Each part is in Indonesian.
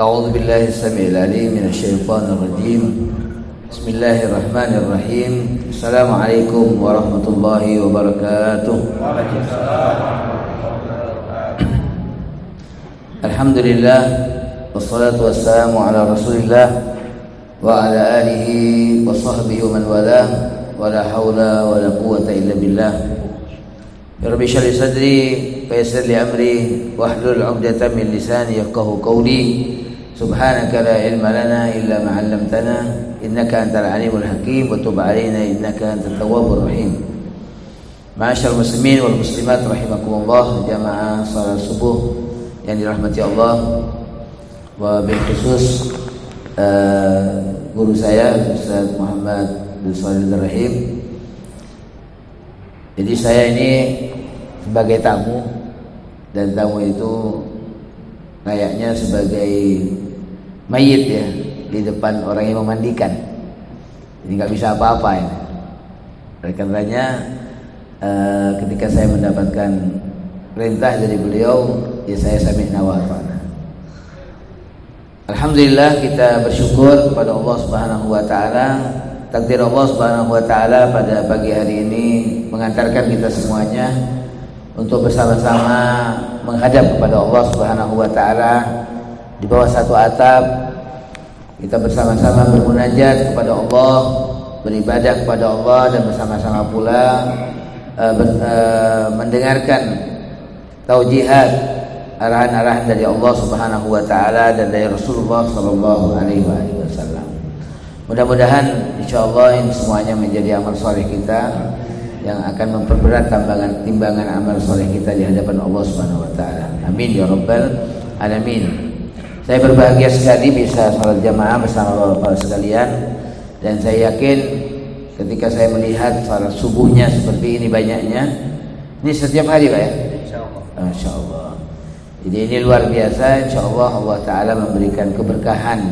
أعوذ بالله السميع العليم من الشيطان الرجيم. بسم الله الرحمن الرحيم. السلام عليكم ورحمة الله وبركاته. الحمد لله والصلاة والسلام على رسول الله وعلى آله وصحبه ومن والاه ولا حول ولا قوة إلا بالله. رب اشرح لي صدري ويسر لي أمري واحلل عقدة من لساني يفقهوا قولي. سبحانك لا علم لنا إلا ما علمتنا إنك أنت العليم الحكيم وتب علينا إنك أنت التواب الرحيم. Ma'asyar muslimin wal muslimat rahimakumullah, jamaah salat subuh yang dirahmati Allah, wa bil khusus guru saya Ustaz Muhammad bin Shalih Al-Rahim. Jadi saya ini sebagai tamu, dan tamu itu kayaknya sebagai mayit ya, di depan orang yang memandikan. Jadi nggak bisa apa-apa ya. Oleh karenanya ketika saya mendapatkan perintah dari beliau, ya saya sami'na wa ata'na. Alhamdulillah, kita bersyukur kepada Allah Subhanahu wa taala. Takdir Allah Subhanahu wa taala pada pagi hari ini mengantarkan kita semuanya untuk bersama-sama menghadap kepada Allah Subhanahu wa taala di bawah satu atap. Kita bersama-sama bermunajat kepada Allah, beribadah kepada Allah, dan bersama-sama pula mendengarkan taujihat, arahan-arahan dari Allah Subhanahu wa taala dan dari Rasulullah sallallahu alaihi wasallam. Mudah-mudahan insyaallah ini semuanya menjadi amal soleh kita yang akan memperberat timbangan amal soleh kita di hadapan Allah Subhanahu wa taala. Amin ya rabbal alamin. Saya berbahagia sekali bisa salat jamaah bersama Bapak sekalian, dan saya yakin ketika saya melihat salat subuhnya seperti ini banyaknya. Ini setiap hari Pak ya? Insyaallah. Insyaallah. Jadi ini luar biasa. Insyaallah Allah taala memberikan keberkahan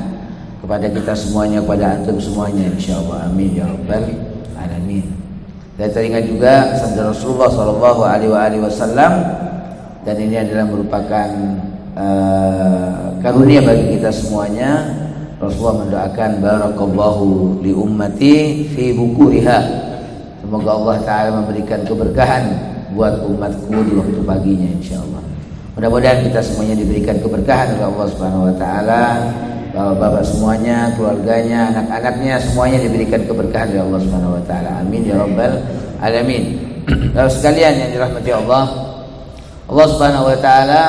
kepada kita semuanya, kepada antum semuanya insyaallah. Amin ya rabbal alamin. Saya teringat juga sabda Rasulullah sallallahu alaihi wasallam, dan ini adalah merupakan karunia bagi kita semuanya. Rasulullah mendoakan barakallahu li ummati fi bukuriha. Semoga Allah taala memberikan keberkahan buat umatku di waktu paginya insyaallah. Mudah-mudahan kita semuanya diberikan keberkahan oleh Allah Subhanahu wa taala. Bapak-bapak semuanya, keluarganya, anak-anaknya semuanya diberikan keberkahan oleh Allah Subhanahu wa taala. Amin ya rabbal alamin. Bapak sekalian yang dirahmati Allah, Allah Subhanahu wa taala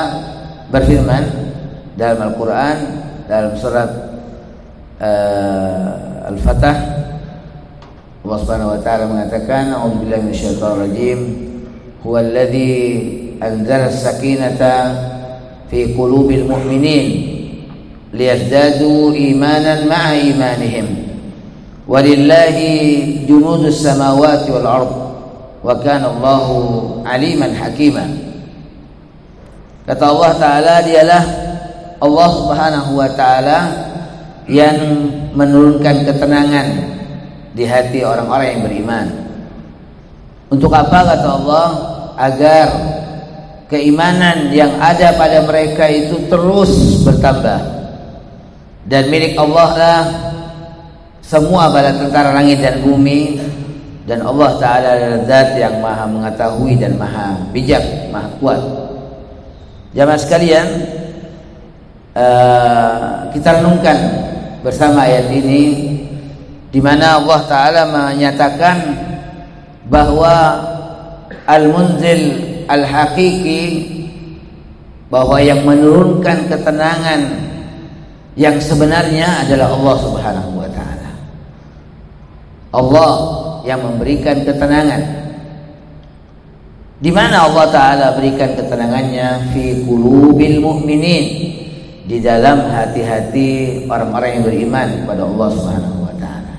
berfirman dalam Al-Qur'an dalam surat Al-Fatah. Allah Subhanahu wa taala mengatakan, a'udzubillahi minasyaitonir rajim, huwallazi anzala as-sakinata fi qulubil mu'minin liyazdadu imanan ma'a imanihim walillahi junudus samawati wal ard wa kana Allahu aliman hakima. Kata Allah taala, dialah Allah Subhanahu wa taala yang menurunkan ketenangan di hati orang-orang yang beriman. Untuk apa kata Allah? Agar keimanan yang ada pada mereka itu terus bertambah. Dan milik Allah lah semua bala tentara langit dan bumi, dan Allah taala adalah zat yang maha mengetahui dan maha bijak, maha kuat. Jamaah sekalian, kita renungkan bersama ayat ini, di mana Allah taala menyatakan bahwa al-munzil al-haqiqi, bahwa yang menurunkan ketenangan yang sebenarnya adalah Allah Subhanahu wa taala. Allah yang memberikan ketenangan. Di mana Allah taala berikan ketenangannya? Fi qulubil mu'minin, di dalam hati-hati orang-orang yang beriman kepada Allah Subhanahu wa taala.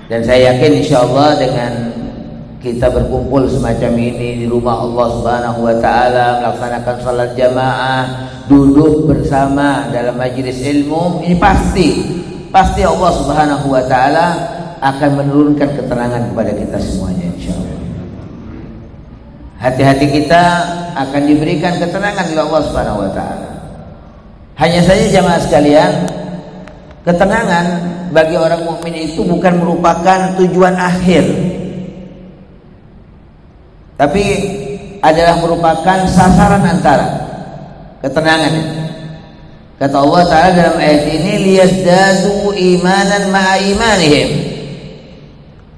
Dan saya yakin insyaallah dengan kita berkumpul semacam ini di rumah Allah Subhanahu wa taala, melaksanakan salat jamaah, duduk bersama dalam majelis ilmu, ini pasti Allah Subhanahu wa taala akan menurunkan ketenangan kepada kita semuanya insyaallah. Hati-hati kita akan diberikan ketenangan oleh Allah Subhanahu wa taala. Hanya saja jamaah sekalian, ketenangan bagi orang mukmin itu bukan merupakan tujuan akhir, tapi adalah merupakan sasaran antara ketenangan itu. Kata Allah Ta'ala dalam ayat ini, liyazdadu imanan ma'a imanihim.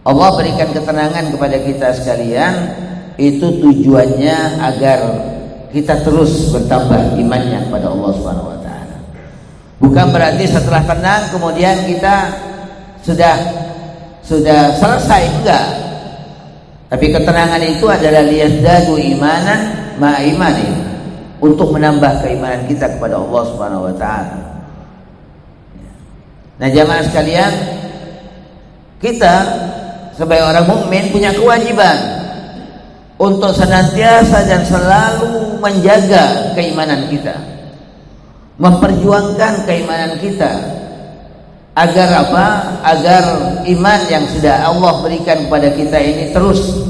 Allah berikan ketenangan kepada kita sekalian, itu tujuannya agar kita terus bertambah imannya kepada Allah Subhanahu wa taala. Bukan berarti setelah tenang kemudian kita sudah selesai, enggak. Tapi ketenangan itu adalah liyazdadu imanan ma'a imanihim, untuk menambah keimanan kita kepada Allah Subhanahu wa taala. Nah, jamaah sekalian, kita sebagai orang mukmin punya kewajiban untuk senantiasa dan selalu menjaga keimanan kita, memperjuangkan keimanan kita, agar apa? Agar iman yang sudah Allah berikan kepada kita ini terus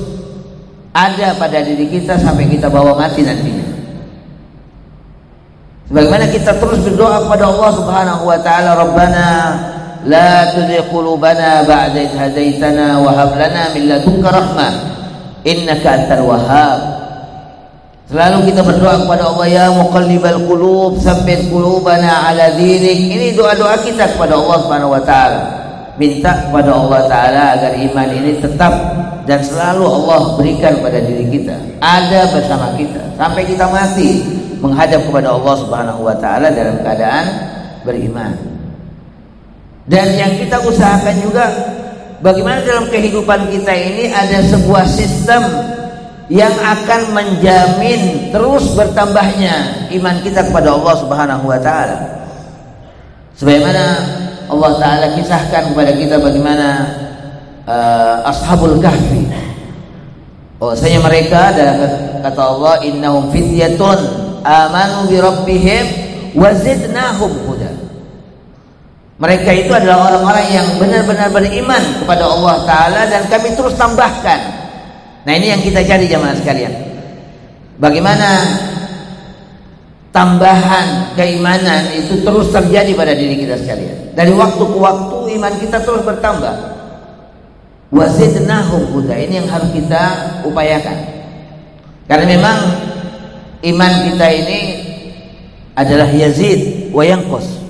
ada pada diri kita sampai kita bawa mati nantinya. Sebagaimana kita terus berdoa kepada Allah Subhanahu wa taala, Rabbana la tuzigh qulubana ba'da idh hadaitana wa hab lana min ladunka rahmah innaka antal wahhab. Selalu kita berdoa kepada Allah, ya muqallibal qulub tsabbit qulubana ala dinik. Ini doa-doa kita kepada Allah Subhanahu wa taala. Minta kepada Allah taala agar iman ini tetap dan selalu Allah berikan pada diri kita, ada bersama kita sampai kita mati menghadap kepada Allah Subhanahu wa taala dalam keadaan beriman. Dan yang kita usahakan juga, bagaimana dalam kehidupan kita ini ada sebuah sistem yang akan menjamin terus bertambahnya iman kita kepada Allah Subhanahu wa taala. Sebagaimana Allah taala kisahkan kepada kita bagaimana Ashabul Kahfi. Bahwasanya mereka, dalam kata Allah, innahum fityatun amanu bi rabbihim wa zidnahum huda. Mereka itu adalah orang-orang yang benar-benar beriman kepada Allah taala dan kami terus tambahkan. Nah, ini yang kita cari jamaah sekalian. Bagaimana tambahan keimanan itu terus terjadi pada diri kita sekalian. Dari waktu ke waktu iman kita terus bertambah. Wa zidnahum huda. Ini yang harus kita upayakan. Karena memang iman kita ini adalah yazid wa yanqus.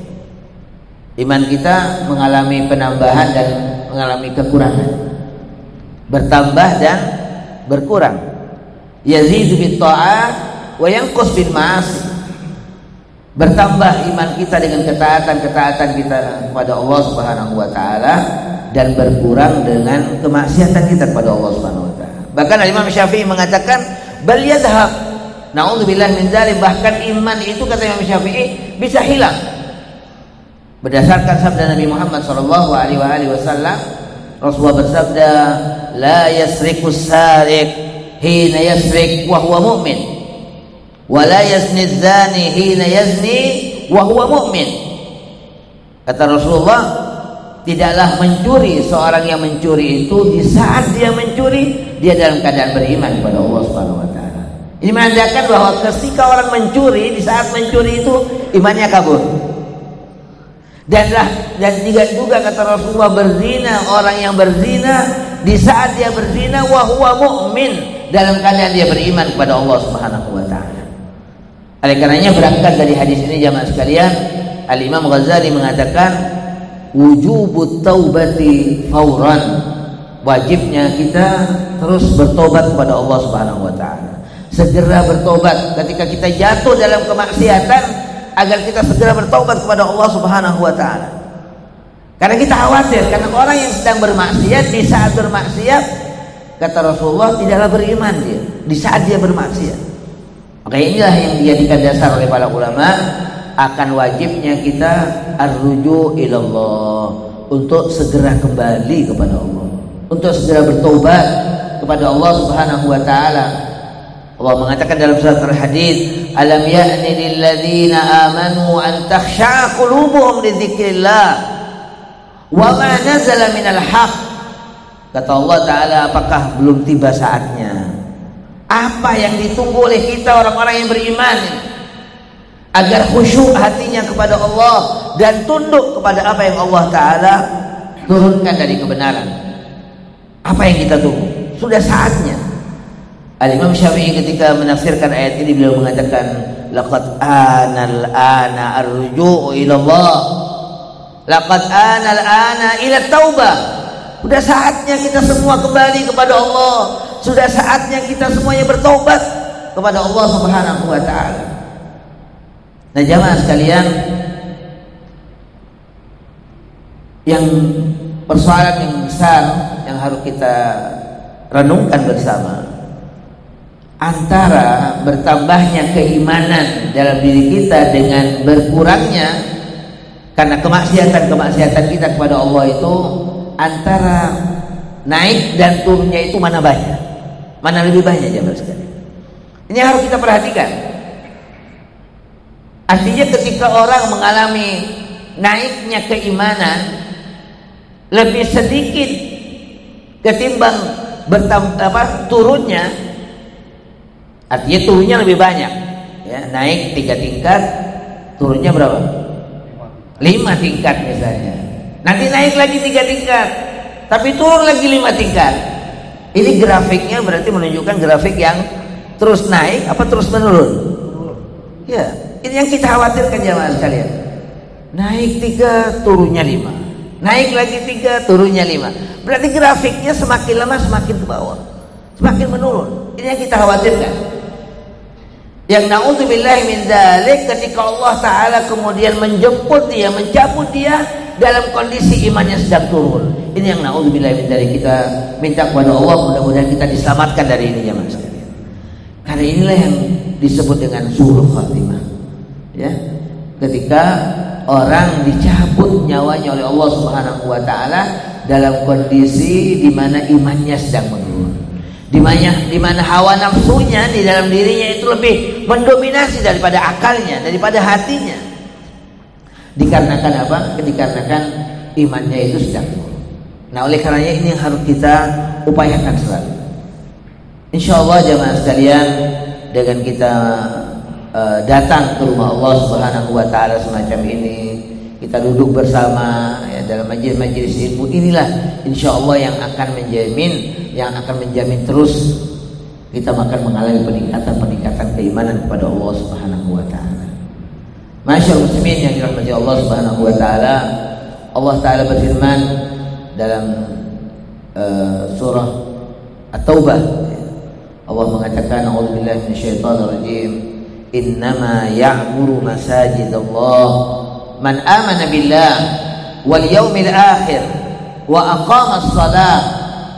Iman kita mengalami penambahan dan mengalami kekurangan, bertambah dan berkurang. Yazidu bit ta'at wa yanqus bil ma'asi. Bertambah iman kita dengan ketaatan kita kepada Allah Subhanahu wa taala dan berkurang dengan kemaksiatan kita kepada Allah Subhanahu wa taala. Bahkan Imam Syafi'i mengatakan bal yadhhab. Na'udzubillah min dzalik, bahkan iman itu kata Imam Syafi'i bisa hilang. Berdasarkan sabda Nabi Muhammad sallallahu alaihi wasallam, Rasulullah bersabda, la yasriqus sariq hina yasriq wa huwa mu'min, wa la yazni dzani hina yazni wa huwa mu'min. Kata Rasulullah, tidaklah mencuri seorang yang mencuri itu di saat dia mencuri dia dalam keadaan beriman kepada Allah Subhanahu wa taala. Ini menandakan bahwa ketika orang mencuri, di saat mencuri itu imannya kabur. Dan juga kata Rasulullah, berzina, orang yang berzina di saat dia berzina wa huwa mu'min, dalam keadaan dia beriman kepada Allah Subhanahu wa taala. Oleh karenanya berangkat dari hadis ini jamaah sekalian, Al-Imam Ghazali mengatakan wujubut taubati fauran, wajibnya kita terus bertobat kepada Allah Subhanahu wa taala. Segera bertobat ketika kita jatuh dalam kemaksiatan, agar kita segera bertobat kepada Allah Subhanahu wa taala. Karena kita khawatir, karena orang yang sedang bermaksiat, di saat bermaksiat, kata Rasulullah, tidaklah beriman dia di saat dia bermaksiat. Maka inilah yang dijadikan dasar oleh para ulama akan wajibnya kita ar-ruju' ilallah, untuk segera kembali kepada Allah, untuk segera bertobat kepada Allah Subhanahu wa taala. Allah mengatakan dalam surat Al-Hadid, alam ya'ni lil ladzina amanu an takhsha'a qulubuhum li dzikrillah wa ma nazala minal haqq. Kata Allah taala, apakah belum tiba saatnya? Apa yang ditunggu oleh kita orang-orang yang beriman, agar khusyuk hatinya kepada Allah dan tunduk kepada apa yang Allah Ta'ala turunkan dari kebenaran. Apa yang kita tunggu? Sudah saatnya. Al-Imam Syafi'i ketika menafsirkan ayat ini, beliau mengatakan, laqad anal ana ar-ruju'u ila Allah, laqad anal ana ila taubah. Sudah saatnya kita semua kembali kepada Allah. Sudah saatnya kita semuanya bertobat kepada Allah Subhanahu wa Ta'ala. Nah, jamaah sekalian, yang persoalan yang besar yang harus kita renungkan bersama, antara bertambahnya keimanan dalam diri kita dengan berkurangnya karena kemaksiatan kita kepada Allah itu, antara naik dan turunnya itu mana banyak, mana lebih banyak jamaah sekalian. Ini harus kita perhatikan. Artinya ketika orang mengalami naiknya keimanan lebih sedikit ketimbang turunnya, artinya turunnya lebih banyak, ya, naik 3 tingkat, turunnya berapa? 5 tingkat misalnya. Nanti naik lagi 3 tingkat, tapi turun lagi 5 tingkat. Ini grafiknya berarti menunjukkan grafik yang terus naik apa terus menurun? Ya, ini yang kita khawatirkan jamaah sekalian. Naik 3, turunnya 5. Naik lagi 3, turunnya 5. Berarti grafiknya semakin lama semakin ke bawah, semakin menurun. Ini yang kita khawatirkan. Yang na'udzubillahi min dzalik, ketika Allah Ta'ala kemudian menjemput dia, mencabut dia dalam kondisi imannya sedang turun. Ini yang na'udzubillahi min dzalik. Kita minta kepada Allah mudah-mudahan kita diselamatkan dari ini jamaah sekalian. Karena inilah yang disebut dengan su'ul khatimah. Ya, ketika orang dicabut nyawanya oleh Allah Subhanahu wa Ta'ala dalam kondisi di mana imannya sedang menurun, di mana hawa nafsunya di dalam dirinya itu lebih mendominasi daripada akalnya, daripada hatinya. Dikarenakan apa? Dikarenakan imannya itu sedang turun. Nah, oleh karenanya ini yang harus kita upayakan selalu. Insyaallah jamaah sekalian, dengan kita datang ke rumah Allah Subhanahu wa Ta'ala semacam ini, kita duduk bersama ya, dalam majelis ilmu inilah insyaallah yang akan menjamin terus kita akan mengalami peningkatan keimanan kepada Allah Subhanahu wa Ta'ala. Masyaallah muslimin yang dirahmati Allah Subhanahu wa Ta'ala, Allah Ta'ala berfirman dalam surah At-Taubah, Allah mengatakan, a'udzubillahi minasyaitonir rajim, innama ya'muru masajidallah man amana billah wal yawmil akhir wa aqama as-salah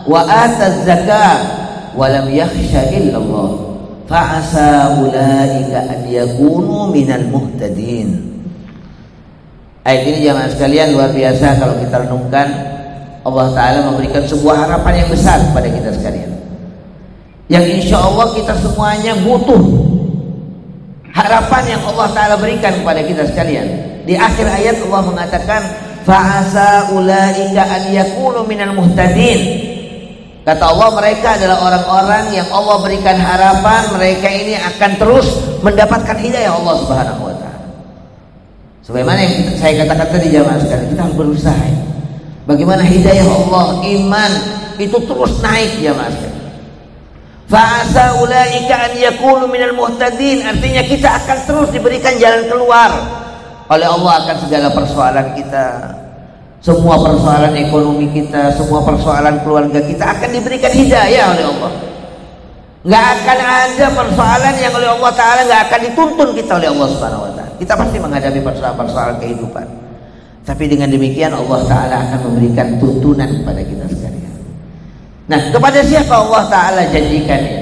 wa ata az-zakah wa lam yakhsha illa Allah fa asa ulaika an yakunu minal muhtadin. Ayat ini jamaah sekalian luar biasa kalau kita renungkan. Allah Ta'ala memberikan sebuah harapan yang besar kepada kita sekalian, yang insya Allah kita semuanya butuh harapan yang Allah Ta'ala berikan kepada kita sekalian. Di akhir ayat Allah mengatakan fa'asa ulaika an yakunu minal muhtadin. Kata Allah, mereka adalah orang-orang yang Allah berikan harapan mereka ini akan terus mendapatkan hidayah Allah Subhanahu wa Ta'ala. Sebagaimana yang saya katakan tadi jamaah sekalian, kita harus berusaha bagaimana hidayah Allah, iman itu terus naik jamaah sekalian. Fa'asa ulaika an yakunu minal muhtadin, artinya kita akan terus diberikan jalan keluar oleh Allah akan segala persoalan kita. Semua persoalan ekonomi kita, semua persoalan keluarga kita akan diberikan hidayah oleh Allah. Gak akan ada persoalan yang oleh Allah Ta'ala gak akan dituntun kita oleh Allah Subhanahu wa Ta'ala. Kita pasti menghadapi persoalan-persoalan kehidupan, tapi dengan demikian Allah Ta'ala akan memberikan tuntunan kepada kita sekalian. Nah, kepada siapa Allah Ta'ala janjikan ini?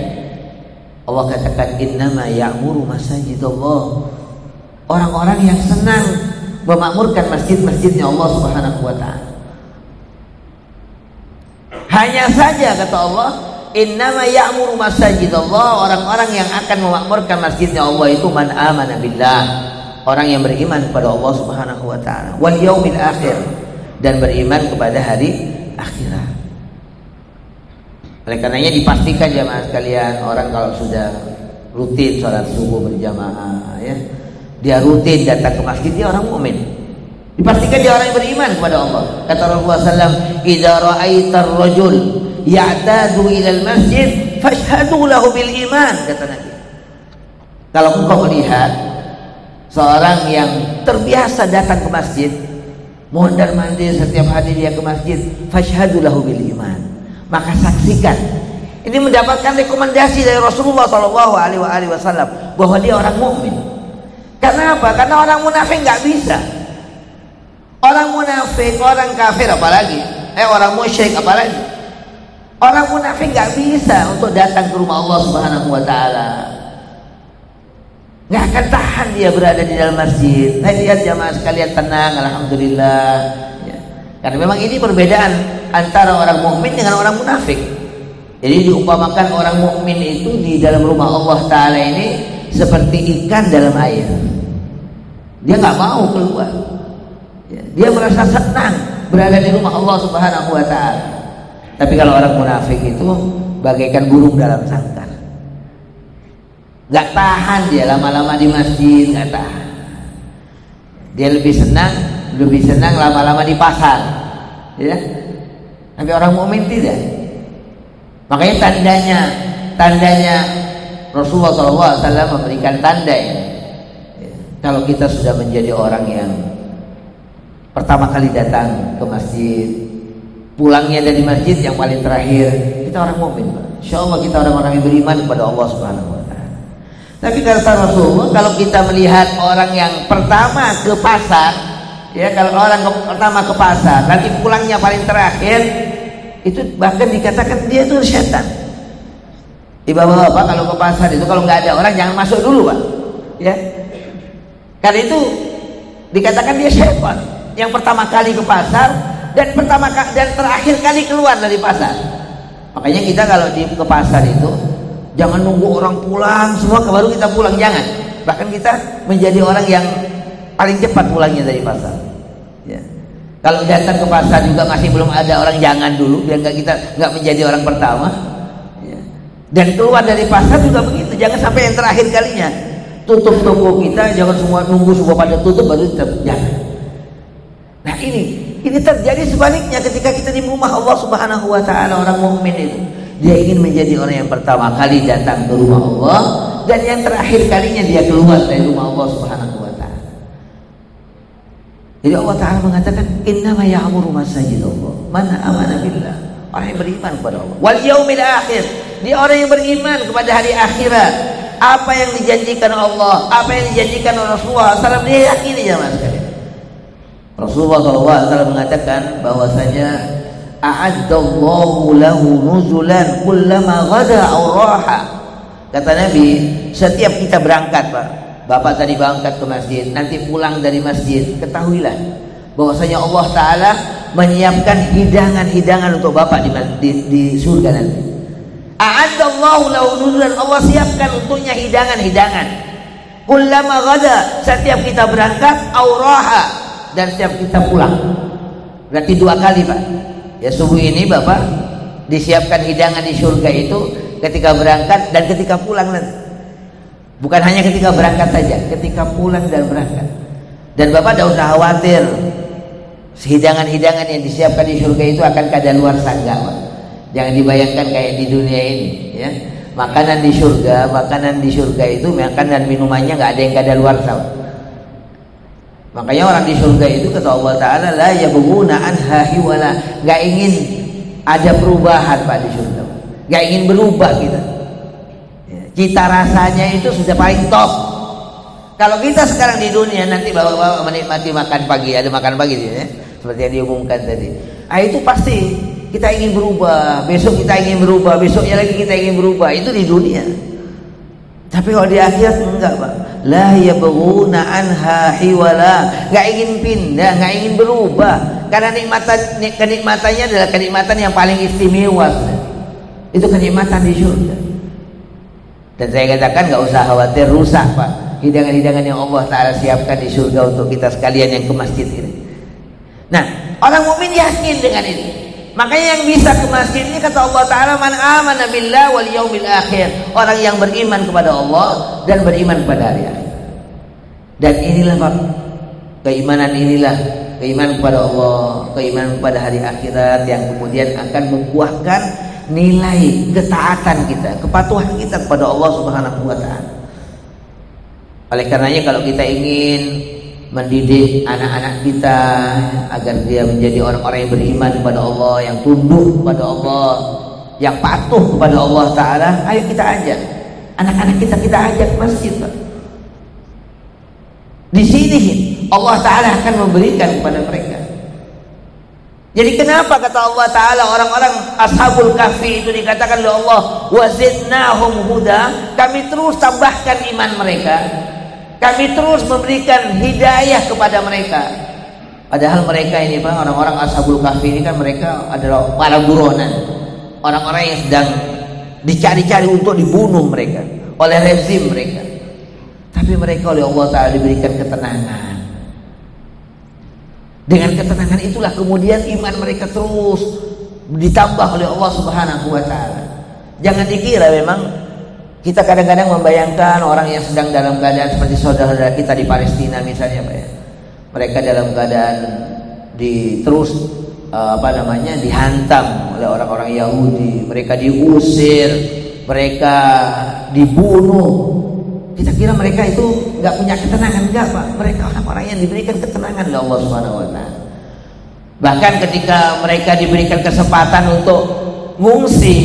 Allah katakan innama ya'muru masajidallah, orang-orang yang senang memakmurkan masjid-masjidnya Allah Subhanahu wa Ta'ala. Hanya saja kata Allah, innama ya'muru masajidallah, orang-orang yang akan memakmurkan masjidnya Allah itu man amana billah, orang yang beriman kepada Allah Subhanahu wa Ta'ala, wal yaumil akhir, dan beriman kepada hari akhirat. Oleh karenanya dipastikan jamaah sekalian, orang kalau sudah rutin sholat subuh berjamaah ya, dia rutin datang ke masjid, dia orang mukmin. Dipastikan dia orang yang beriman kepada Allah. Kata Rasulullah SAW, "Idza ra'aitar rajul ya'tadu ila al-masjid fashhadu lahu bil iman." Kata Nabi, kalau engkau melihat seorang yang terbiasa datang ke masjid, mondar-mandir setiap hari dia ke masjid, fashhadu lahu bil iman, maka saksikan. Ini mendapatkan rekomendasi dari Rasulullah SAW bahwa dia orang mukmin. Karena apa? Karena orang munafik nggak bisa. Orang munafik, orang kafir apalagi, orang musyrik apalagi. Orang munafik nggak bisa untuk datang ke rumah Allah Subhanahu Wa Taala. Nggak akan tahan dia berada di dalam masjid. Nah, lihat jamaah sekalian, tenang, alhamdulillah. Ya. Karena memang ini perbedaan antara orang mukmin dengan orang munafik. Jadi diumpamakan orang mukmin itu di dalam rumah Allah Taala ini seperti ikan dalam air. Dia nggak mau keluar. Dia merasa senang berada di rumah Allah Subhanahu Wa Taala. Tapi kalau orang munafik itu bagaikan burung dalam sangkar. Nggak tahan dia lama-lama di masjid, nggak tahan. Dia lebih senang lama-lama di pasar, ya. Tapi orang mukmin tidak. Makanya tandanya Rasulullah SAW memberikan tanda ini. Kalau kita sudah menjadi orang yang pertama kali datang ke masjid, pulangnya dari masjid yang paling terakhir, kita orang mukmin. Insyaallah kita orang-orang yang beriman kepada Allah Subhanahu Wa Taala. Tapi kata Rasulullah, kalau kita melihat orang yang pertama ke pasar, ya, kalau orang pertama ke pasar, nanti pulangnya paling terakhir, itu bahkan dikatakan dia itu setan. Bapak kalau ke pasar itu kalau nggak ada orang jangan masuk dulu, Pak. Ya. Karena itu dikatakan dia setan yang pertama kali ke pasar dan terakhir kali keluar dari pasar. Makanya kita kalau ke pasar itu jangan nunggu orang pulang semua baru kita pulang, jangan. Bahkan kita menjadi orang yang paling cepat pulangnya dari pasar. Ya. Kalau datang ke pasar juga masih belum ada orang, jangan dulu biar kita nggak menjadi orang pertama. Ya. Dan keluar dari pasar juga begitu, jangan sampai yang terakhir kalinya. Tutup toko kita, jangan semua nunggu semua pada tutup baru kita jangan. Nah ini terjadi sebaliknya ketika kita di rumah Allah Subhanahu Wa Taala. Orang mukmin itu dia ingin menjadi orang yang pertama kali datang ke rumah Allah dan yang terakhir kalinya dia keluar dari rumah Allah Subhanahu Wa Taala. Jadi Allah Taala mengatakan innama ya'muru masajidallah man amana billah, orang yang beriman kepada Allah wal yaumil akhir, dia orang yang beriman kepada hari akhirat. Apa yang dijanjikan Allah, apa yang dijanjikan Rasulullah SAW, dia yakini jamaah sekalian. Rasulullah SAW mengatakan bahwasanya a'addallahu lahu nuzulan kullama ghada aw raha. Kata Nabi, setiap kita berangkat, Pak, Bapak tadi berangkat ke masjid, nanti pulang dari masjid, ketahuilah bahwasanya Allah Ta'ala menyiapkan hidangan-hidangan untuk Bapak di surga nanti. A'addallahu lahu nuzulan, Allah siapkan untuknya hidangan-hidangan. Kullama ghada, setiap kita berangkat, aw raha, dan setiap kita pulang. Berarti 2 kali, Pak. Ya, subuh ini Bapak disiapkan hidangan di surga itu ketika berangkat dan ketika pulang nanti. Bukan hanya ketika berangkat saja, ketika pulang dan berangkat. Dan Bapak tidak usah khawatir hidangan-hidangan yang disiapkan di surga itu akan kadaluarsa, enggak, Pak. Jangan dibayangkan kayak di dunia ini, ya. Makanan di surga itu makanan minumannya nggak ada yang kadaluarsa, Pak. Makanya orang di surga itu kata Allah Ta'ala la yabghuna anha hiwala, nggak ingin ada perubahan, Pak, di surga. Nggak ingin berubah kita. Cita rasanya itu sudah paling top. Kalau kita sekarang di dunia nanti bapak-bapak menikmati makan pagi, ada makan pagi ya, seperti yang diumumkan tadi. Itu pasti kita ingin berubah, besok kita ingin berubah, besoknya lagi kita ingin berubah. Itu di dunia. Tapi kalau di akhirat enggak, Pak. La yabghuna anha hiwala, enggak ingin pindah, enggak ingin berubah. Karena kenikmatannya adalah kenikmatan yang paling istimewa. Itu kenikmatan di surga. Dan saya katakan enggak usah khawatir rusak, Pak. Hidangan-hidangan yang Allah Ta'ala siapkan di surga untuk kita sekalian yang ke masjid ini. Nah, orang mukmin yakin dengan ini. Makanya yang bisa ke masjid ini kata Allah Ta'ala man amana billah wal yaumil akhir, orang yang beriman kepada Allah dan beriman kepada hari akhir. Dan inilah Pak, keimanan kepada Allah, keimanan kepada hari akhirat yang kemudian akan membuahkan nilai ketaatan kita, kepatuhan kita kepada Allah Subhanahu wa taala. Oleh karenanya kalau kita ingin mendidik anak-anak kita agar dia menjadi orang-orang yang beriman kepada Allah, yang tunduk kepada Allah, yang patuh kepada Allah taala, ayo kita ajak anak-anak kita ajak ke masjid, Pak. Di sini Allah Ta'ala akan memberikan kepada mereka. Jadi kenapa kata Allah Ta'ala orang-orang Ashabul Kahfi itu dikatakan oleh Allah wazidnahum huda, kami terus tambahkan iman mereka, kami terus memberikan hidayah kepada mereka. Padahal mereka ini Pak, orang-orang Ashabul Kahfi ini kan mereka adalah para buronan, orang-orang yang sedang dicari-cari untuk dibunuh mereka oleh rezim mereka. Tapi mereka oleh Allah Ta'ala diberikan ketenangan. Dengan ketenangan itulah kemudian iman mereka terus ditambah oleh Allah Subhanahu wa Ta'ala. Jangan dikira memang kita kadang-kadang membayangkan orang yang sedang dalam keadaan seperti saudara kita di Palestina misalnya Pak ya. Mereka dalam keadaan dihantam oleh orang-orang Yahudi, mereka diusir, mereka dibunuh. Kita kira mereka itu nggak punya ketenangan, enggak Pak. Mereka orang-orang yang diberikan ketenangan oleh Allah Subhanahu wa taala. Bahkan ketika mereka diberikan kesempatan untuk mengungsi,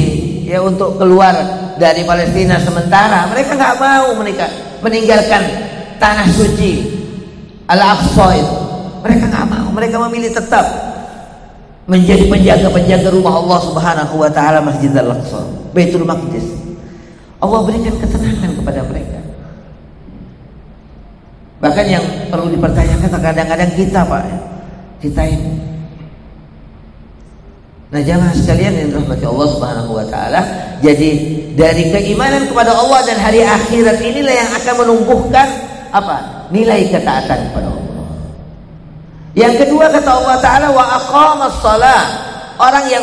ya untuk keluar dari Palestina sementara, mereka nggak mau meninggalkan tanah suci Al-Aqsa itu. Mereka nggak mau, mereka memilih tetap menjadi penjaga-penjaga rumah Allah Subhanahu wa taala, Masjid Al-Aqsa, Baitul Maqdis. Allah berikan ketenangan kepada mereka. Bahkan yang perlu dipertanyakan kadang-kadang kita Pak, kita ini. Nah jamaah sekalian yang dirahmati Allah Subhanahu wa taala, jadi dari keimanan kepada Allah dan hari akhirat inilah yang akan menumbuhkan apa? Nilai ketaatan kepada Allah. Yang kedua kata Allah Ta'ala wa aqamas shalah, orang yang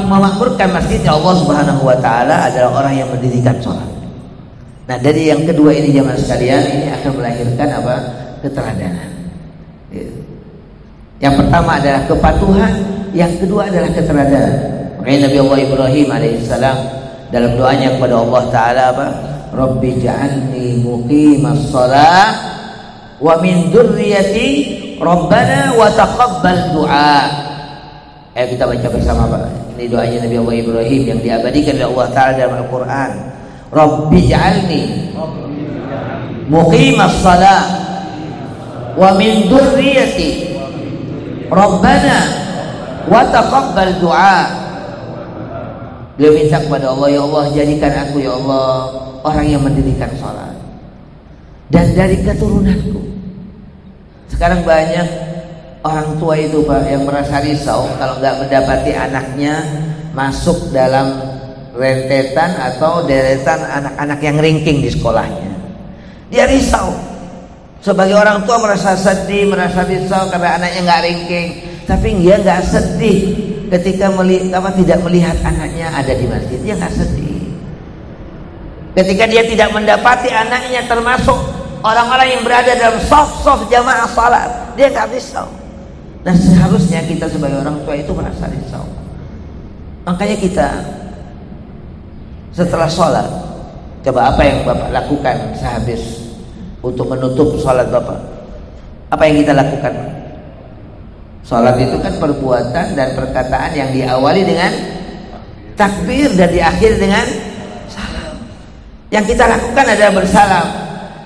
memakmurkan masjidnya Allah Subhanahu wa taala adalah orang yang mendirikan salat. Nah dari yang kedua ini jamaah sekalian, ini akan melahirkan apa? Keteladanan. Yang pertama adalah kepatuhan, yang kedua adalah keteladanan. Makanya Nabi Allah Ibrahim alaihissalam dalam doanya kepada Allah Ta'ala apa? Rabbi ja'alni muqimas shalah wa min dzurriyyati Rabbana wa taqabbal du'a. Ayo kita baca bersama Pak. Ini doanya Nabi Allah Ibrahim yang diabadikan oleh Allah Ta'ala dalam Al-Quran. Rabbi ja'alni muqimas shalah wa min dzurriyyati Rabbana wa taqabbal du'a. Beliau minta kepada Allah, ya Allah jadikan aku ya Allah orang yang mendirikan salat dan dari keturunanku. Sekarang banyak orang tua itu Pak yang merasa risau kalau nggak mendapati anaknya masuk dalam rentetan atau deretan anak-anak yang ranking di sekolahnya. Dia risau. Sebagai orang tua merasa sedih, merasa risau karena anaknya nggak ranking. Tapi dia nggak sedih ketika tidak melihat anaknya ada di masjid. Dia nggak sedih. Ketika dia tidak mendapati anaknya termasuk orang-orang yang berada dalam saf-saf jamaah salat, dia nggak risau. Nah seharusnya kita sebagai orang tua itu merasa risau. Makanya kita setelah sholat, coba apa yang Bapak lakukan sehabis untuk menutup sholat Bapak? Apa yang kita lakukan? Sholat itu kan perbuatan dan perkataan yang diawali dengan takbir dan diakhiri dengan salam. Yang kita lakukan adalah bersalam.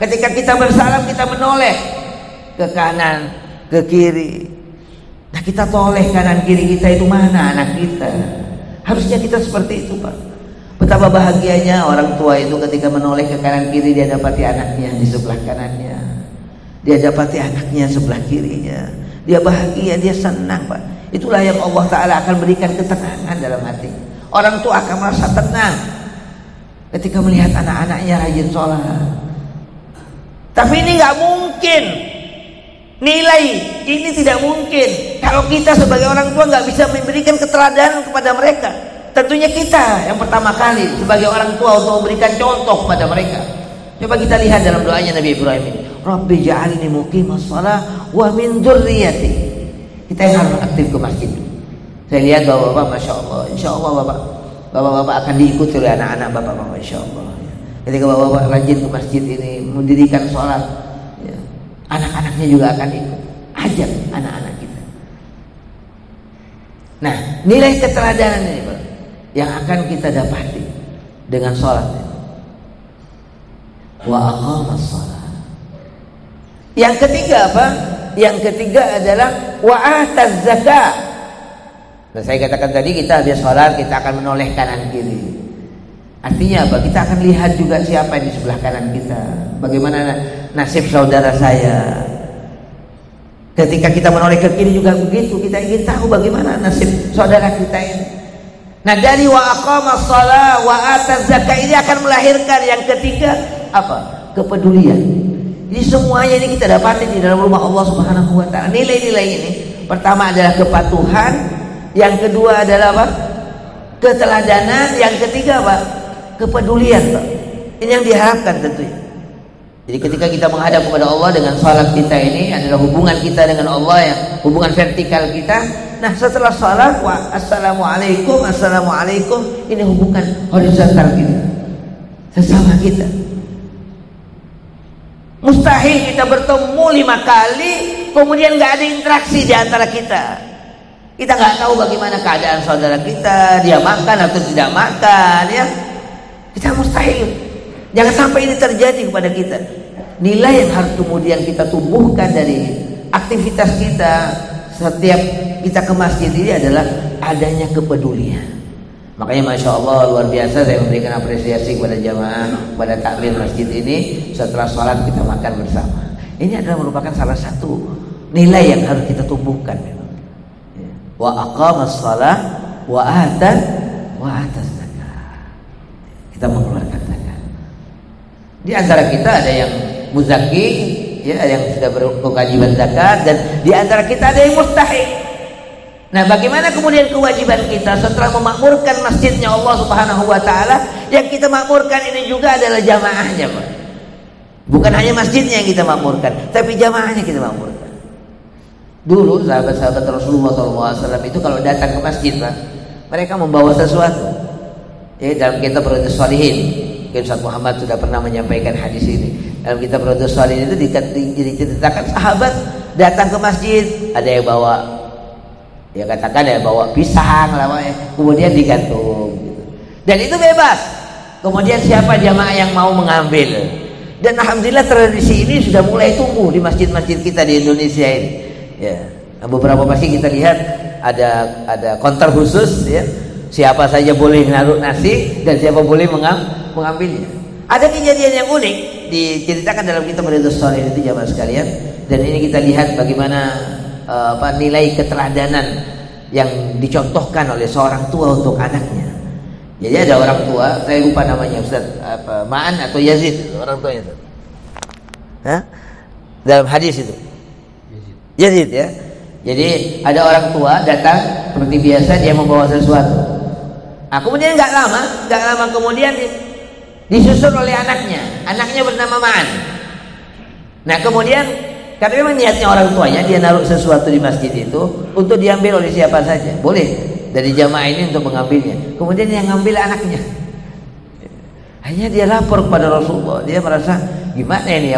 Ketika kita bersalam, kita menoleh ke kanan, ke kiri. Nah kita toleh kanan kiri kita itu mana anak kita? Harusnya kita seperti itu Pak. Betapa bahagianya orang tua itu ketika menoleh ke kanan kiri, dia dapati anaknya di sebelah kanannya, dia dapati anaknya sebelah kirinya. Dia bahagia, dia senang Pak. Itulah yang Allah Ta'ala akan berikan ketenangan dalam hati. Orang tua akan merasa tenang ketika melihat anak-anaknya rajin sholat. Tapi ini gak mungkin, nilai ini tidak mungkin kalau kita sebagai orang tua gak bisa memberikan keteladanan kepada mereka. Tentunya kita yang pertama kali sebagai orang tua untuk memberikan contoh kepada mereka. Coba kita lihat dalam doanya Nabi Ibrahim ini. Rabbi ja'alni muqimas shalah wa min dzurriyyati. Kita yang harus aktif ke masjid. Saya lihat bapak-bapak, masya Allah, insya Allah bapak-bapak akan diikuti oleh anak-anak bapak-bapak, insya Allah. Ketika bapak-bapak rajin ke masjid ini mendirikan sholat, ya, anak-anaknya juga akan ikut. Ajak anak-anak kita. Nah, nilai keteladanan ini Pak, yang akan kita dapati dengan sholat ini. Wa aqamas shalah. Yang ketiga apa? Yang ketiga adalah wa ataz zakat. Nah, saya katakan tadi kita habis sholat kita akan menoleh kanan kiri. Artinya apa? Kita akan lihat juga siapa yang di sebelah kanan kita. Bagaimana nasib saudara saya. Ketika kita menoleh ke kiri juga begitu. Kita ingin tahu bagaimana nasib saudara kita ini. Nah, dari wa aqamas shalah wa ataz zakat ini akan melahirkan yang ketiga apa? Kepedulian. Jadi semuanya ini kita dapati di dalam rumah Allah Subhanahu wa taala. Nilai-nilai ini pertama adalah kepatuhan, yang kedua adalah apa? Keteladanan, yang ketiga apa? Kepedulian, Pak. Ini yang diharapkan tentunya. Jadi ketika kita menghadap kepada Allah dengan salat kita ini adalah hubungan kita dengan Allah, yang hubungan vertikal kita. Nah, setelah salat assalamualaikum, ini hubungan horizontal kita sesama kita. Mustahil kita bertemu 5 kali kemudian nggak ada interaksi di antara kita. Kita nggak tahu bagaimana keadaan saudara kita, dia makan atau tidak makan, ya. Kita mustahil. Jangan sampai ini terjadi kepada kita. Nilai yang harus kemudian kita tumbuhkan dari aktivitas kita setiap kita ke masjid ini adalah adanya kepedulian. Makanya Masya Allah luar biasa saya memberikan apresiasi kepada jamaah pada takmir masjid ini. Setelah sholat kita makan bersama. Ini adalah merupakan salah satu nilai yang harus kita tumbuhkan. Wa aqamas shalah wa ataz zakat. Kita mengeluarkan zakat. Di antara kita ada yang muzaki, ya, yang sudah berkewajiban zakat, dan di antara kita ada yang mustahik. Nah, bagaimana kemudian kewajiban kita setelah memakmurkan masjidnya Allah Subhanahu wa taala? Yang kita makmurkan ini juga adalah jamaahnya, Pak. Bukan hanya masjidnya yang kita makmurkan, tapi jamaahnya kita makmurkan. Dulu sahabat-sahabat Rasulullah SAW itu kalau datang ke masjid, Pak, mereka membawa sesuatu. Ya, dalam kitab Riyadhus Shalihin, Ustaz Muhammad sudah pernah menyampaikan hadis ini. Dalam kitab Riyadhus Shalihin itu diceritakan sahabat datang ke masjid, ada yang bawa, ya katakan ya bawa pisang lah, kemudian digantung gitu. Dan itu bebas. Kemudian siapa jamaah yang mau mengambil. Dan alhamdulillah tradisi ini sudah mulai tumbuh di masjid-masjid kita di Indonesia ini. Ya, beberapa pasti kita lihat ada counter khusus, ya. Siapa saja boleh naruh nasi dan siapa boleh mengambilnya. Ada kejadian yang unik diceritakan dalam kitab Riyadhus Shalihin itu jamaah sekalian. Dan ini kita lihat bagaimana nilai keteladanan yang dicontohkan oleh seorang tua untuk anaknya. Jadi ada orang tua, saya lupa namanya, Ustaz Ma'an atau Yazid, orang tuanya itu. Dalam hadis itu Yazid, ya. Jadi ada orang tua datang seperti biasa, dia membawa sesuatu. Nah, kemudian nggak lama kemudian disusul oleh anaknya bernama Ma'an. Nah, kemudian karena memang niatnya orang tuanya dia naruh sesuatu di masjid itu untuk diambil oleh siapa saja, boleh dari jamaah ini untuk mengambilnya. Kemudian yang ngambil anaknya. Hanya dia lapor kepada Rasulullah, dia merasa gimana ini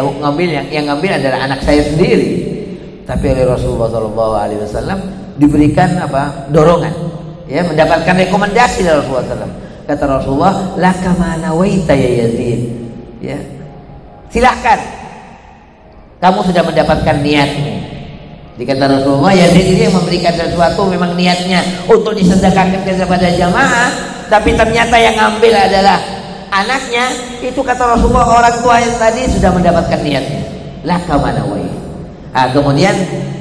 yang ngambil adalah anak saya sendiri. Tapi oleh Rasulullah SAW diberikan dorongan, ya, mendapatkan rekomendasi dari Rasulullah SAW. Kata Rasulullah, laka ma nawaita ya Yazid, ya, silahkan, kamu sudah mendapatkan niatmu. Dikata Rasulullah, Yazid ini yang memberikan sesuatu memang niatnya untuk disedekahkan kepada jamaah, tapi ternyata yang ngambil adalah anaknya. Itu kata Rasulullah, orang tua yang tadi sudah mendapatkan niatnya. Laka ma nawaita. Kemudian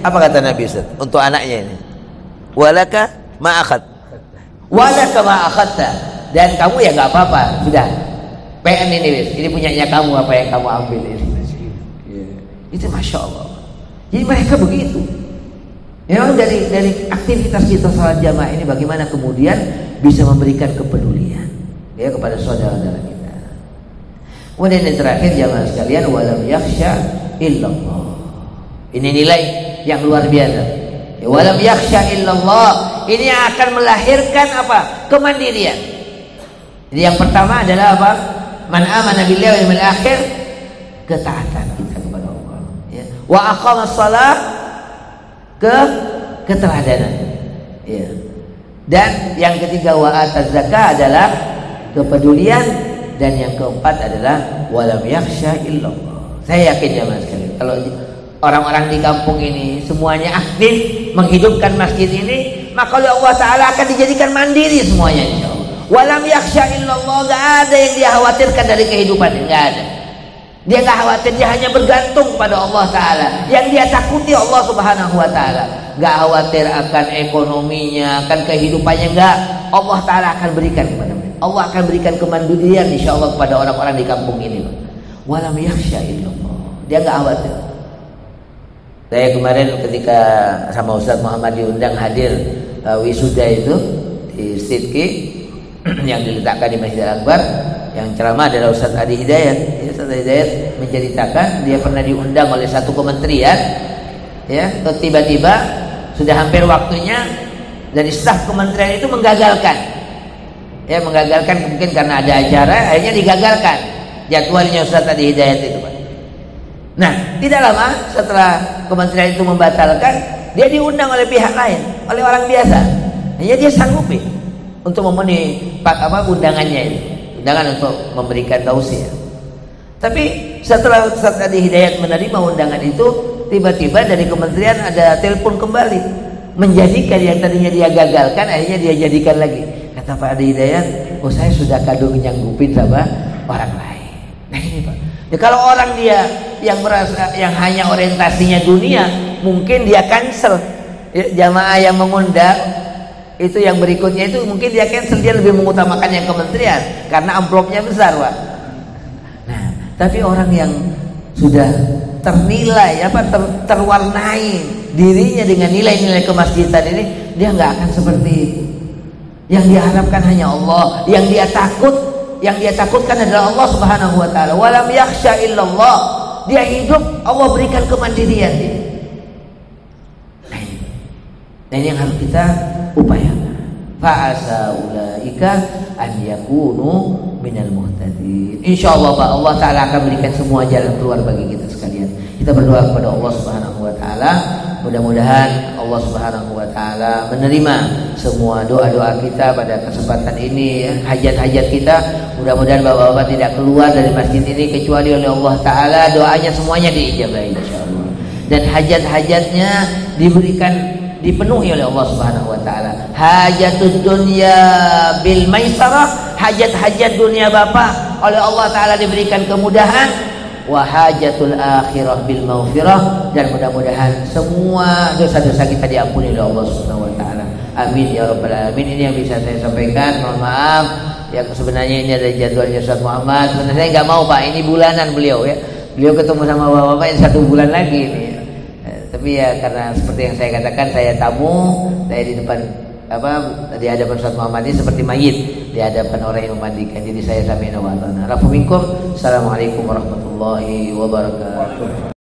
apa kata Nabi Ustaz untuk anaknya ini? Walaka ma akhadta. Dan kamu ya nggak apa-apa, sudah PN ini punyanya kamu, apa yang kamu ambil ini. Itu Masya Allah. Jadi mereka begitu. Memang dari aktivitas kita salat jamaah ini bagaimana kemudian bisa memberikan kepedulian, ya, kepada saudara-saudara kita. Kemudian yang terakhir jamaah sekalian, walam yakhsha illallah. Ini nilai yang luar biasa. Walam yakhsha illallah. Ini yang akan melahirkan apa? Kemandirian. Jadi yang pertama adalah apa? Man amana billahi wal yawmil akhir, ketaatan kita kepada Allah. Ya. Wa aqamas shalah, keteladanan. Ya. Dan yang ketiga wa ataz zakah adalah kepedulian, dan yang keempat adalah walam yakhsha illallah. Saya yakin ya Mas sekalian, kalau orang-orang di kampung ini semuanya aktif menghidupkan masjid ini, maka oleh Allah Ta'ala akan dijadikan mandiri semuanya insyaallah. Walam yakhsha illallah, gak ada yang dia khawatirkan dari kehidupan ini, gak ada. Dia gak khawatir, dia hanya bergantung kepada Allah Ta'ala. Yang dia takuti Allah Subhanahu Wa Ta'ala. Gak khawatir akan ekonominya, akan kehidupannya, gak. Allah Ta'ala akan berikan kepada mereka. Allah akan berikan kemandirian insyaallah kepada orang-orang di kampung ini. Walam yakhsha illallah, dia gak khawatir. Saya kemarin ketika sama Ustaz Muhammad diundang hadir wisuda itu di Sidki yang diletakkan di Masjid Al-Akbar, yang ceramah adalah Ustaz Adi Hidayat. Ustaz Adi Hidayat menceritakan dia pernah diundang oleh satu kementerian, ya, tiba-tiba sudah hampir waktunya dan staf kementerian itu menggagalkan, ya, menggagalkan mungkin karena ada acara, akhirnya digagalkan jadwalnya Ustaz Adi Hidayat itu, Pak. Nah, tidak lama setelah kementerian itu membatalkan, dia diundang oleh pihak lain, oleh orang biasa. Hanya dia sanggupi untuk memenuhi undangannya ini, undangan untuk memberikan tausiah. Tapi setelah Ustaz Adi Hidayat menerima undangan itu, tiba-tiba dari kementerian ada telepon kembali, menjadikan yang tadinya dia gagalkan, akhirnya dia jadikan lagi. Kata Pak Adi Hidayat, oh saya sudah kado nyangupin sama orang lain. Nah ini Pak. Ya, kalau orang dia yang merasa yang hanya orientasinya dunia, mungkin dia cancel. Ya, jamaah yang mengundang itu yang berikutnya itu mungkin dia cancel, dia lebih mengutamakan yang kementerian karena amplopnya besar, Pak. Nah, tapi orang yang sudah ternilai terwarnai dirinya dengan nilai-nilai kemasjidan ini, dia nggak akan seperti itu. Yang dia harapkan hanya Allah, yang dia takutkan adalah Allah Subhanahu Wa Taala. Walam yakhsha illallah, dia hidup Allah berikan kemandirian dia. Nah ini yang harus kita upayakan. Fa'asa ulaika an yakunu minal muhtadin. Insyaallah Pak, Allah Taala akan berikan semua jalan keluar bagi kita sekalian. Kita berdoa kepada Allah Subhanahu Wa Taala, mudah-mudahan Allah Subhanahu Wa Taala menerima semua doa-doa kita pada kesempatan ini, ya. Hajat-hajat kita, mudah-mudahan bapak-bapak tidak keluar dari masjid ini kecuali oleh Allah Taala doanya semuanya diijabah insyaallah, dan hajat-hajatnya dipenuhi oleh Allah Subhanahu Wa Taala. Hajatud dunya bil maisarah, hajat-hajat dunia bapak oleh Allah Taala diberikan kemudahan. Wa hajatul akhirah bil maghfirah, dan mudah-mudahan semua dosa-dosa kita diampuni oleh Allah Subhanahu Wa Taala. Amin ya rabbal alamin. Ini yang bisa saya sampaikan. Mohon maaf ya, sebenarnya ini ada jadwalnya Ustaz Muhammad. Sebenarnya saya nggak mau Pak, ini bulanan beliau ya. Beliau ketemu sama bapak-bapak ini 1 bulan lagi ini. Tapi ya karena seperti yang saya katakan, saya tamu, saya di depan di hadapan Ustaz Muhammad ini seperti mayit di hadapan orang yang memandikan. Jadi saya sami'na wa ata'na. Assalamualaikum warahmatullahi wabarakatuh.